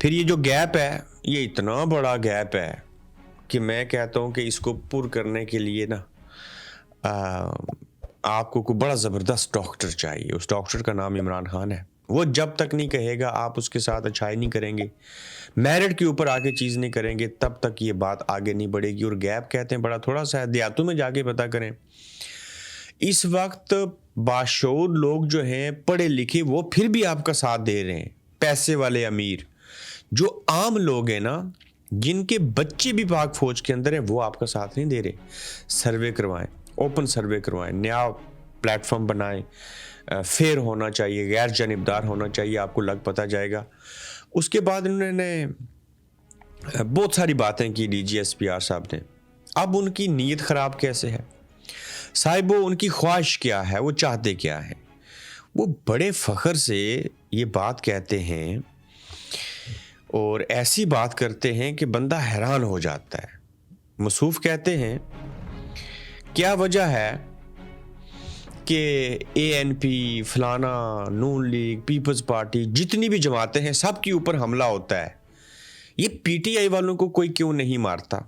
پھر یہ جو گیپ ہے یہ اتنا بڑا گیپ ہے کہ میں کہتا ہوں کہ اس کو پر کرنے کے لیے نا آپ کو کوئی بڑا زبردست ڈاکٹر چاہیے. اس ڈاکٹر کا نام عمران خان ہے. وہ جب تک نہیں کہے گا آپ اس کے ساتھ اچھائی نہیں کریں گے, میرٹ کے اوپر آگے چیز نہیں کریں گے, تب تک یہ بات آگے نہیں بڑھے گی. اور گیپ کہتے ہیں بڑا تھوڑا سا ہے, دیہاتوں میں جا کے پتہ کریں. اس وقت باشعور لوگ جو ہیں پڑھے لکھے وہ پھر بھی آپ کا ساتھ دے رہے ہیں, پیسے والے امیر. جو عام لوگ ہیں نا, جن کے بچے بھی پاک فوج کے اندر ہیں, وہ آپ کا ساتھ نہیں دے رہے. سروے کروائیں, اوپن سروے کروائیں, نیا پلیٹ فارم بنائیں, فیئر ہونا چاہیے, غیر جانبدار ہونا چاہیے, آپ کو لگ پتہ جائے گا. اس کے بعد انہوں نے بہت ساری باتیں کی D G S P R صاحب نے. اب ان کی نیت خراب کیسے ہے صاحب, وہ ان کی خواہش کیا ہے, وہ چاہتے کیا ہیں. وہ بڑے فخر سے یہ بات کہتے ہیں اور ایسی بات کرتے ہیں کہ بندہ حیران ہو جاتا ہے. مصوف کہتے ہیں کیا وجہ ہے کہ اے این پی, فلانا, نون لیگ, پیپلز پارٹی, جتنی بھی جماعتیں ہیں سب کے اوپر حملہ ہوتا ہے, یہ پی ٹی آئی والوں کو کوئی کیوں نہیں مارتا؟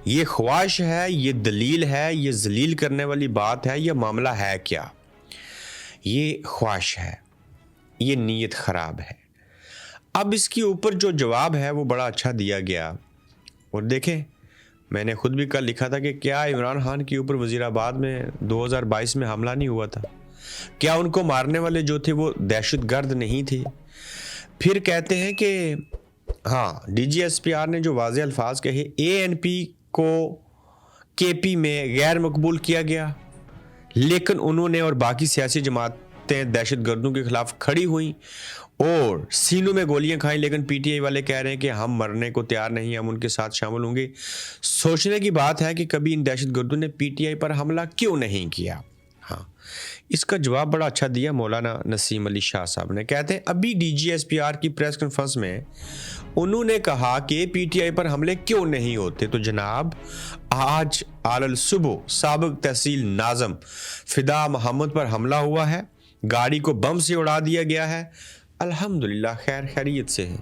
یہ خواہش ہے, یہ دلیل ہے, یہ ذلیل کرنے والی بات ہے, یہ معاملہ ہے کیا؟ یہ خواہش ہے, یہ نیت خراب ہے. اب اس کے اوپر جو جواب ہے وہ بڑا اچھا دیا گیا. اور دیکھیں, میں نے خود بھی کل لکھا تھا کہ کیا عمران خان کے اوپر وزیر آباد میں 2022 میں حملہ نہیں ہوا تھا؟ کیا ان کو مارنے والے جو تھے وہ دہشت گرد نہیں تھے؟ پھر کہتے ہیں کہ ہاں, D G S P R نے جو واضح الفاظ کہے, اے این پی کو کے پی میں غیر مقبول کیا گیا, لیکن انہوں نے اور باقی سیاسی جماعتیں دہشت گردوں کے خلاف کھڑی ہوئیں اور سینوں میں گولیاں کھائیں. لیکن پی ٹی آئی والے کہہ رہے ہیں کہ ہم مرنے کو تیار نہیں, ہم ان کے ساتھ شامل ہوں گے. سوچنے کی بات ہے کہ کبھی ان دہشت گردوں نے پی ٹی آئی پر حملہ کیوں نہیں کیا؟ ہاں, اس کا جواب بڑا اچھا دیا مولانا نسیم علی شاہ صاحب نے. کہتے ہیں ابھی D G S P R کی پریس کانفرنس میں انہوں نے کہا کہ پی ٹی آئی پر حملے کیوں نہیں ہوتے. تو جناب, آج آل صبح سابق تحصیل ناظم فدا محمد پر حملہ ہوا ہے, گاڑی کو بم سے اڑا دیا گیا ہے. الحمدللہ خیر خیریت سے ہیں.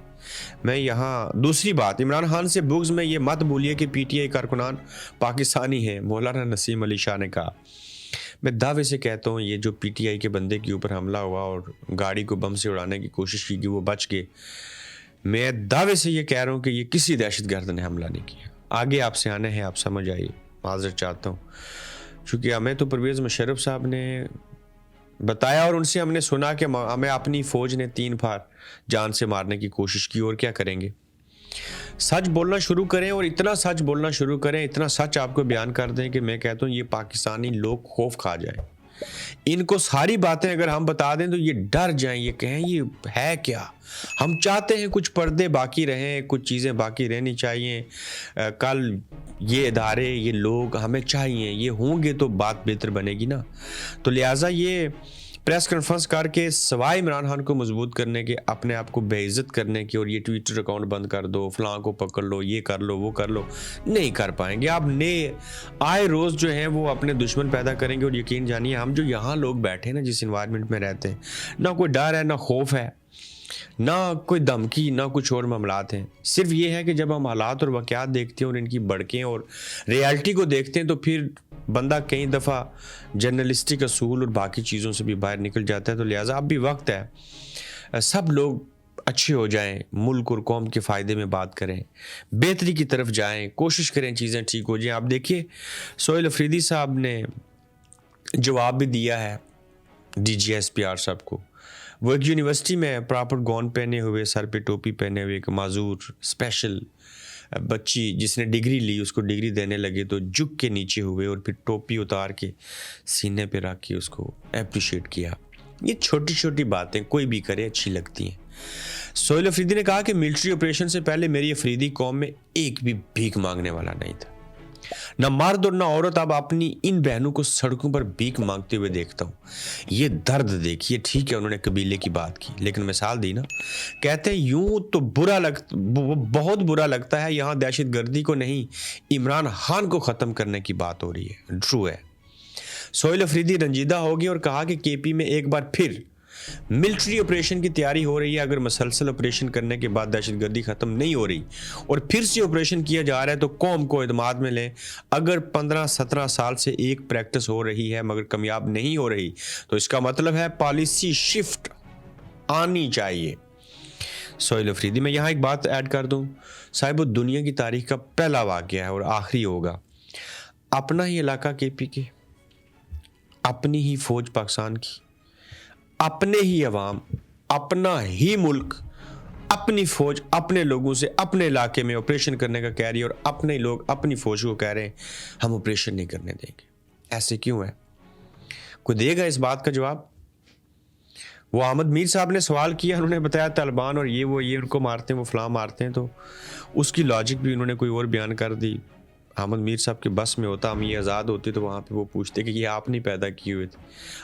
میں یہاں دوسری بات, عمران خان سے بغض میں یہ مت بولیے کہ پی ٹی آئی کارکنان پاکستانی ہیں, مولانا نسیم علی شاہ نے کہا. میں دعوے سے کہتا ہوں یہ جو پی ٹی آئی کے بندے کے اوپر حملہ ہوا اور گاڑی کو بم سے اڑانے کی کوشش کی گئی, وہ بچ گئے. میں دعوے سے یہ کہہ رہا ہوں کہ یہ کسی دہشت گرد نے حملہ نہیں کیا. آگے آپ سے آنے ہیں, آپ سمجھ آئیے, معذرت چاہتا ہوں. چونکہ ہمیں تو پرویز مشرف صاحب نے بتایا اور ان سے ہم نے سنا کہ ہمیں اپنی فوج نے 3 بار جان سے مارنے کی کوشش کی, اور کیا کریں گے. سچ بولنا شروع کریں, اور اتنا سچ بولنا شروع کریں, اتنا سچ آپ کو بیان کر دیں کہ میں کہتا ہوں یہ پاکستانی لوگ خوف کھا جائیں. ان کو ساری باتیں اگر ہم بتا دیں تو یہ ڈر جائیں, یہ کہیں یہ ہے کیا. ہم چاہتے ہیں کچھ پردے باقی رہیں, کچھ چیزیں باقی رہنی چاہیے. کل یہ ادارے, یہ لوگ ہمیں چاہیے, یہ ہوں گے تو بات بہتر بنے گی نا. تو لہٰذا یہ پریس کانفرنس کر کے سوائے عمران خان کو مضبوط کرنے کے, اپنے آپ کو بے عزت کرنے کے, اور یہ ٹویٹر اکاؤنٹ بند کر دو, فلاں کو پکڑ لو, یہ کر لو, وہ کر لو, نہیں کر پائیں گے. آپ نئے آئے روز جو ہیں وہ اپنے دشمن پیدا کریں گے. اور یقین جانیے, ہم جو یہاں لوگ بیٹھے ہیں نا, جس انوائرمنٹ میں رہتے ہیں, نہ کوئی ڈر ہے, نہ خوف ہے, نہ کوئی دھمکی, نہ کچھ اور معاملات ہیں. صرف یہ ہے کہ جب ہم حالات اور واقعات دیکھتے ہیں اور ان کی بڑکیں اور ریالٹی کو دیکھتے ہیں, تو پھر بندہ کئی دفعہ جرنلسٹک اصول اور باقی چیزوں سے بھی باہر نکل جاتا ہے. تو لہٰذا اب بھی وقت ہے, سب لوگ اچھے ہو جائیں, ملک اور قوم کے فائدے میں بات کریں, بہتری کی طرف جائیں, کوشش کریں چیزیں ٹھیک ہو جائیں. آپ دیکھیے سہیل افریدی صاحب نے جواب بھی دیا ہے D G S P R صاحب کو. وہ ایک یونیورسٹی میں پراپر گون پہنے ہوئے, سر پہ ٹوپی پہنے ہوئے, ایک معذور اسپیشل بچی جس نے ڈگری لی, اس کو ڈگری دینے لگے تو جھک کے نیچے ہوئے اور پھر ٹوپی اتار کے سینے پہ رکھ کے اس کو اپریشیٹ کیا. یہ چھوٹی چھوٹی باتیں کوئی بھی کرے اچھی لگتی ہیں. سہیل افریدی نے کہا کہ ملٹری آپریشن سے پہلے میری افریدی قوم میں ایک بھی بھیک مانگنے والا نہیں تھا, نہ مرد اور نہ عورت. اب اپنی ان بہنوں کو سڑکوں پر بھیک مانگتے ہوئے دیکھتا ہوں. یہ درد دیکھیے. ٹھیک ہے انہوں نے قبیلے کی بات کی, لیکن مثال دی نا. کہتے ہیں یوں تو بہت برا لگتا ہے, یہاں دہشت گردی کو نہیں عمران خان کو ختم کرنے کی بات ہو رہی ہے. ٹرو ہے. سہیل افریدی رنجیدہ ہوگی اور کہا کہ کے پی میں ایک بار پھر ملٹری آپریشن کی تیاری ہو رہی ہے. اگر مسلسل آپریشن کرنے کے بعد دہشت گردی ختم نہیں ہو رہی اور پھر سے آپریشن کیا جا رہا ہے تو قوم کو اعتماد میں لیں. اگر 15-17 سال سے ایک پریکٹس ہو رہی ہے مگر کامیاب نہیں ہو رہی تو اس کا مطلب ہے پالیسی شفٹ آنی چاہیے. سہیل افریدی. میں یہاں ایک بات ایڈ کر دوں صاحب، دنیا کی تاریخ کا پہلا واقعہ ہے اور آخری ہوگا. اپنا ہی علاقہ KPK، اپنی ہی فوج پاکستان کی، اپنے ہی عوام، اپنا ہی ملک، اپنی فوج اپنے لوگوں سے اپنے علاقے میں آپریشن کرنے کا کہہ رہی ہے اور اپنے لوگ اپنی فوج کو کہہ رہے ہیں ہم آپریشن نہیں کرنے دیں گے. ایسے کیوں ہے؟ کوئی دے گا اس بات کا جواب؟ وہ احمد میر صاحب نے سوال کیا، انہوں نے بتایا طالبان اور یہ ان کو مارتے ہیں، وہ فلاں مارتے ہیں، تو اس کی لاجک بھی انہوں نے کوئی اور بیان کر دی. احمد میر صاحب کے بس میں ہوتا، ہم یہ آزاد ہوتے تو وہاں پہ وہ پوچھتے کہ یہ آپ نہیں پیدا کیے ہوئے تھے،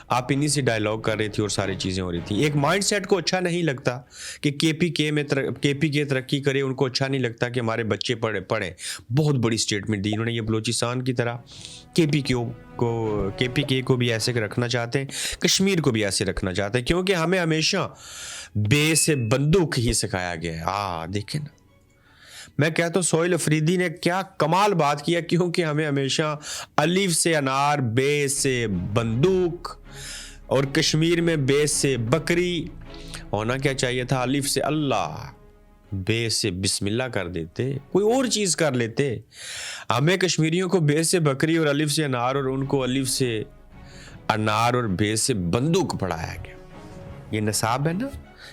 آپ انہی سے ڈائلاگ کر رہی تھی اور ساری چیزیں ہو رہی تھی. ایک مائنڈ سیٹ کو اچھا نہیں لگتا کہ KPK ترقی کرے، ان کو اچھا نہیں لگتا کہ ہمارے بچے پڑھیں. بہت بڑی سٹیٹمنٹ دی انہوں نے. یہ بلوچستان کی طرح KPK کو بھی ایسے رکھنا چاہتے ہیں، کشمیر کو بھی ایسے رکھنا چاہتے ہیں، کیونکہ ہمیں ہمیشہ بے سے بندوق ہی سکھایا گیا ہے. دیکھیں نا، میں کہتا ہوں سہیل افریدی نے کیا کمال بات کیا، کیونکہ ہمیں ہمیشہ الف سے انار، بے سے بندوق، اور کشمیر میں بے سے بکری ہونا کیا چاہیے تھا، الف سے اللہ، بے سے بسم اللہ کر دیتے، کوئی اور چیز کر لیتے. ہمیں کشمیریوں کو بے سے بکری اور الف سے انار، اور ان کو الف سے انار اور بے سے بندوق پڑھایا گیا. یہ نصاب ہے نا،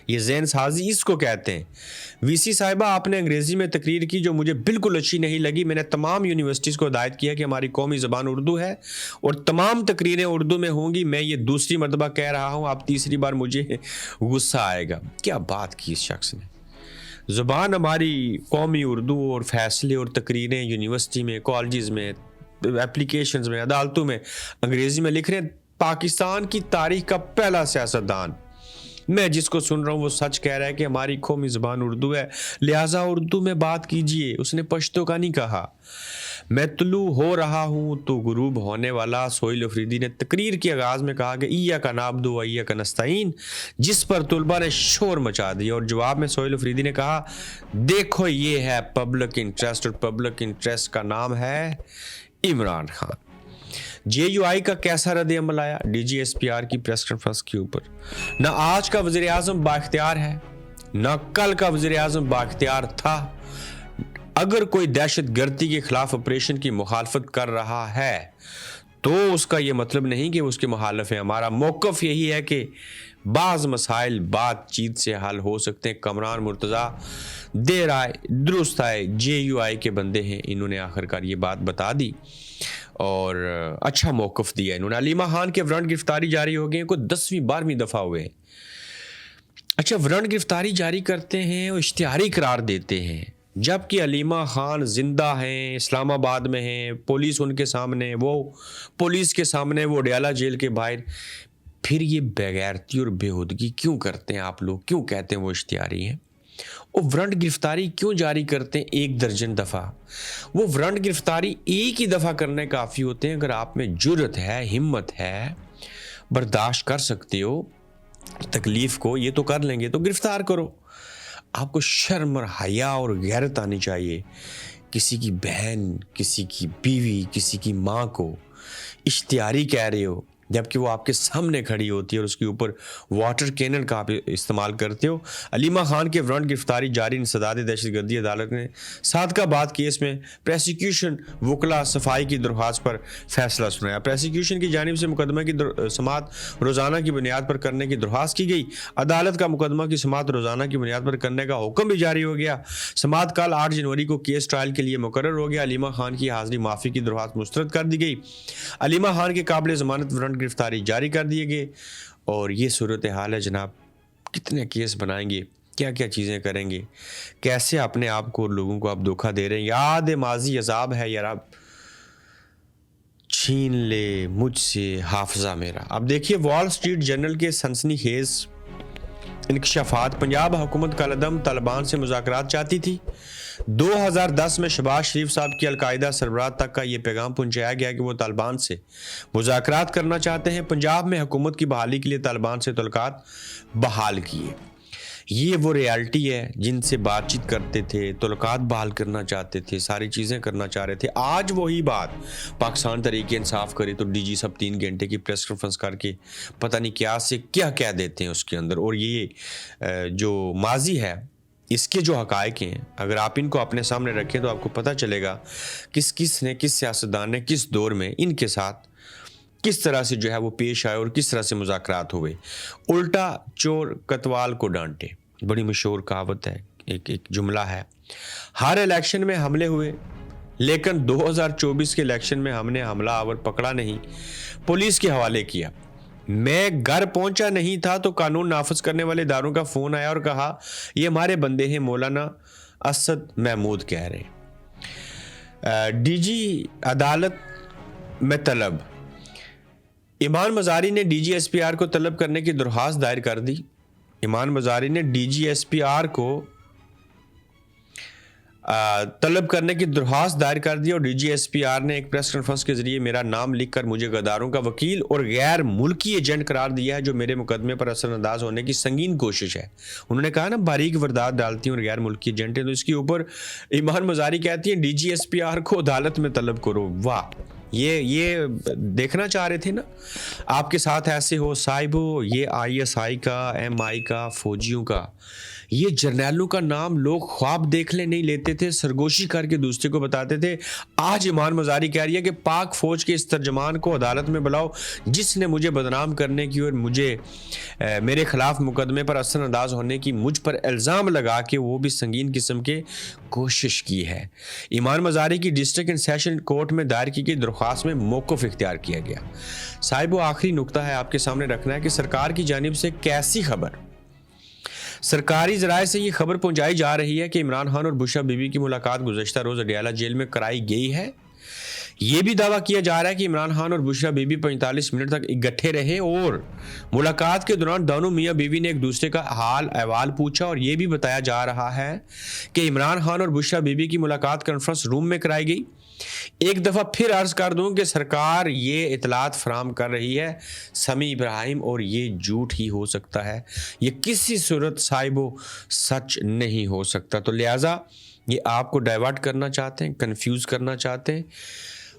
یہ ذہن سازی اس کو کہتے ہیں. VC صاحبہ آپ نے انگریزی میں تقریر کی جو مجھے بالکل اچھی نہیں لگی. میں نے تمام یونیورسٹیز کو ہدایت کیا کہ ہماری قومی زبان اردو ہے اور تمام تقریریں اردو میں ہوں گی. میں یہ دوسری مرتبہ کہہ رہا ہوں، آپ تیسری بار مجھے غصہ آئے گا. کیا بات کی اس شخص نے. زبان ہماری قومی اردو، اور فیصلے اور تقریریں یونیورسٹی میں، کالجز میں، اپلیکیشنز میں، عدالتوں میں انگریزی میں لکھ رہے ہیں. پاکستان کی تاریخ کا پہلا سیاستدان، میں جس کو سن رہا ہوں وہ سچ کہہ رہا ہے کہ ہماری قومی زبان اردو ہے، لہٰذا اردو میں بات کیجئے. اس نے پشتو کا نہیں کہا. میں طلوع ہو رہا ہوں تو غروب ہونے والا. سہیل افریدی نے تقریر کے آغاز میں کہا کہ ایاک نعبد و ایاک نستعین، جس پر طلباء نے شور مچا دیا، اور جواب میں سہیل افریدی نے کہا دیکھو یہ ہے پبلک انٹرسٹ، اور پبلک انٹرسٹ کا نام ہے عمران خان. JUI کا کیسا رد عمل آیا DGSPR کی پریس کانفرنس کے اوپر؟ نہ آج کا وزیر اعظم بااختیار ہے، نہ کل کا وزیر اعظم بااختیار تھا. اگر کوئی دہشت گردی کے خلاف آپریشن کی مخالفت کر رہا ہے تو اس کا یہ مطلب نہیں کہ اس کے مخالف ہیں. ہمارا موقف یہی ہے کہ بعض مسائل بات چیت سے حل ہو سکتے ہیں. کامران مرتضیٰ دیر آئے درست آئے، JUI کے بندے ہیں، انہوں نے آخرکار یہ بات بتا دی اور اچھا موقف دیا انہوں نے. علیمہ خان کے وارنٹ گرفتاری جاری ہو گئے، کوئی 10ویں-12ویں دفعہ ہوئے. اچھا، وارنٹ گرفتاری جاری کرتے ہیں اور اشتہاری قرار دیتے ہیں، جبکہ علیمہ خان زندہ ہیں، اسلام آباد میں ہیں، پولیس ان کے سامنے، وہ پولیس کے سامنے، وہ ڈیالہ جیل کے باہر. پھر یہ بےغیرتی اور بےہودگی کیوں کرتے ہیں آپ لوگ؟ کیوں کہتے ہیں وہ اشتہاری ہیں؟ وہ وارنٹ گرفتاری کیوں جاری کرتے ہیں 1 درجن دفعہ؟ وہ وارنٹ گرفتاری ایک ہی دفعہ کرنے کافی ہوتے ہیں. اگر آپ میں جرت ہے، ہمت ہے، برداشت کر سکتے ہو تکلیف کو، یہ تو کر لیں گے تو گرفتار کرو. آپ کو شرم اور حیا اور غیرت آنی چاہیے. کسی کی بہن، کسی کی بیوی، کسی کی ماں کو اشتہاری کہہ رہے ہو، جبکہ وہ آپ کے سامنے کھڑی ہوتی ہے اور اس کے اوپر واٹر کینن کا آپ استعمال کرتے ہو. علیمہ خان کے وارنٹ گرفتاری جاری. انسداد دہشت گردی عدالت نے صادقہ آباد کیس میں پریسیکیوشن وکلا صفائی کی درخواست پر فیصلہ سنایا. پریسیکیوشن کی جانب سے مقدمہ کی سماعت روزانہ کی بنیاد پر کرنے کی درخواست کی گئی. عدالت کا مقدمہ کی سماعت روزانہ کی بنیاد پر کرنے کا حکم بھی جاری ہو گیا. سماعت کل 8 جنوری کو کیس ٹرائل کے لیے مقرر ہو گیا. علیمہ خان کی حاضری معافی کی درخواست مسترد کر دی گئی. علیمہ خان کے قابل ضمانت وارنٹ گرفتاری جاری کر دیے گئے. اور یہ صورتحال ہے جناب. کتنے کیس بنائیں گے، کیا کیا چیزیں کریں گے، کیسے اپنے آپ کو اور لوگوں کو آپ دھوکہ دے رہے ہیں. یاد ماضی عذاب ہے یا رب، چھین لے مجھ سے حافظہ میرا. اب دیکھیے وال سٹریٹ جرنل کے سنسنی خیز انکشافات، پنجاب حکومت کا عدم طالبان سے مذاکرات چاہتی تھی۔ 2010 میں شہباز شریف صاحب کی القاعدہ سربراہ تک کا یہ پیغام پہنچایا گیا کہ وہ طالبان سے مذاکرات کرنا چاہتے ہیں۔ پنجاب میں حکومت کی بحالی کے لیے طالبان سے تعلقات بحال کیے۔ یہ وہ ریالٹی ہے جن سے بات چیت کرتے تھے، تعلقات بحال کرنا چاہتے تھے، ساری چیزیں کرنا چاہ رہے تھے۔ آج وہی بات پاکستان تحریک انصاف کرے تو ڈی جی صاحب 3 گھنٹے کی پریس کانفرنس کر کے پتہ نہیں کیا سے کیا کہہ دیتے ہیں اس کے اندر۔ اور یہ جو ماضی ہے اس کے جو حقائق ہیں، اگر آپ ان کو اپنے سامنے رکھیں تو آپ کو پتہ چلے گا کس نے، کس سیاستدان نے کس دور میں ان کے ساتھ کس طرح سے جو ہے وہ پیش آئے اور کس طرح سے مذاکرات ہوئے۔ الٹا چور کتوال کو ڈانٹے، بڑی مشہور کہاوت ہے، ایک جملہ ہے۔ ہر الیکشن میں حملے ہوئے، لیکن 2024 کے الیکشن میں ہم نے حملہ آور پکڑا نہیں، پولیس کے حوالے کیا۔ میں گھر پہنچا نہیں تھا تو قانون نافذ کرنے والے اداروں کا فون آیا اور کہا یہ ہمارے بندے ہیں، مولانا اسد محمود کہہ رہے۔ ڈی جی عدالت میں طلب، ایمان مزاری نے D G S P R کو طلب کرنے کی درخواست دائر کر دی۔ ایمان مزاری نے D G S P R کو طلب کرنے کی درخواست دائر کر دی اور D G S P R نے ایک پریس کانفرنس کے ذریعے میرا نام لکھ کر مجھے غداروں کا وکیل اور غیر ملکی ایجنٹ قرار دیا ہے، جو میرے مقدمے پر اثر انداز ہونے کی سنگین کوشش ہے۔ انہوں نے کہا نا باریک واردات ڈالتی ہیں اور غیر ملکی ایجنٹ ہیں، تو اس کے اوپر ایمان مزاری کہتی ہیں D G S P R کو عدالت میں طلب کرو۔ واہ، یہ دیکھنا چاہ رہے تھے نا آپ کے ساتھ ایسے ہو صاحبو۔ یہ آئی ایس آئی کا، ایم آئی کا، فوجیوں کا، یہ جرنیلوں کا نام لوگ خواب دیکھ لے نہیں لیتے تھے، سرگوشی کر کے دوسرے کو بتاتے تھے۔ آج ایمان مزاری کہہ رہی ہے کہ پاک فوج کے اس ترجمان کو عدالت میں بلاؤ جس نے مجھے بدنام کرنے کی اور مجھے میرے خلاف مقدمے پر اثر انداز ہونے کی مجھ پر الزام لگا کے وہ بھی سنگین قسم کے کوشش کی ہے۔ ایمان مزاری کی ڈسٹرکٹ اینڈ سیشن کورٹ میں دائر کی گئی درخواست میں موقف اختیار کیا گیا۔ صاحب وہ آخری نقطہ ہے آپ کے سامنے رکھنا ہے کہ سرکار کی جانب سے کیسی خبر، سرکاری ذرائع سے یہ خبر پہنچائی جا رہی ہے کہ عمران خان اور بشرا بی بی کی ملاقات گزشتہ روز اڈیالہ جیل میں کرائی گئی ہے۔ یہ بھی دعویٰ کیا جا رہا ہے کہ عمران خان اور بشرا بی بی 45 منٹ تک اکٹھے رہے اور ملاقات کے دوران دونوں میاں بیوی نے ایک دوسرے کا حال احوال پوچھا، اور یہ بھی بتایا جا رہا ہے کہ عمران خان اور بشرا بی بی کی ملاقات کانفرنس روم میں کرائی گئی۔ ایک دفعہ پھر عرض کر دوں کہ سرکار یہ اطلاعات فراہم کر رہی ہے سمیع ابراہیم، اور یہ جھوٹ ہی ہو سکتا ہے، یہ کسی صورت صاحبو سچ نہیں ہو سکتا۔ تو لہٰذا یہ آپ کو ڈائیورٹ کرنا چاہتے ہیں، کنفیوز کرنا چاہتے ہیں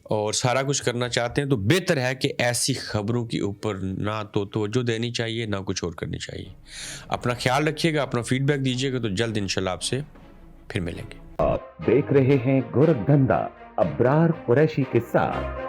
اور سارا کچھ کرنا چاہتے ہیں، تو بہتر ہے کہ ایسی خبروں کے اوپر نہ تو توجہ دینی چاہیے نہ کچھ اور کرنی چاہیے۔ اپنا خیال رکھیے گا، اپنا فیڈ بیک دیجیے گا، تو جلد انشاءاللہ آپ سے پھر ملیں گے۔ آپ دیکھ رہے ہیں گورکھ دھندا ابرار قریشی کے ساتھ۔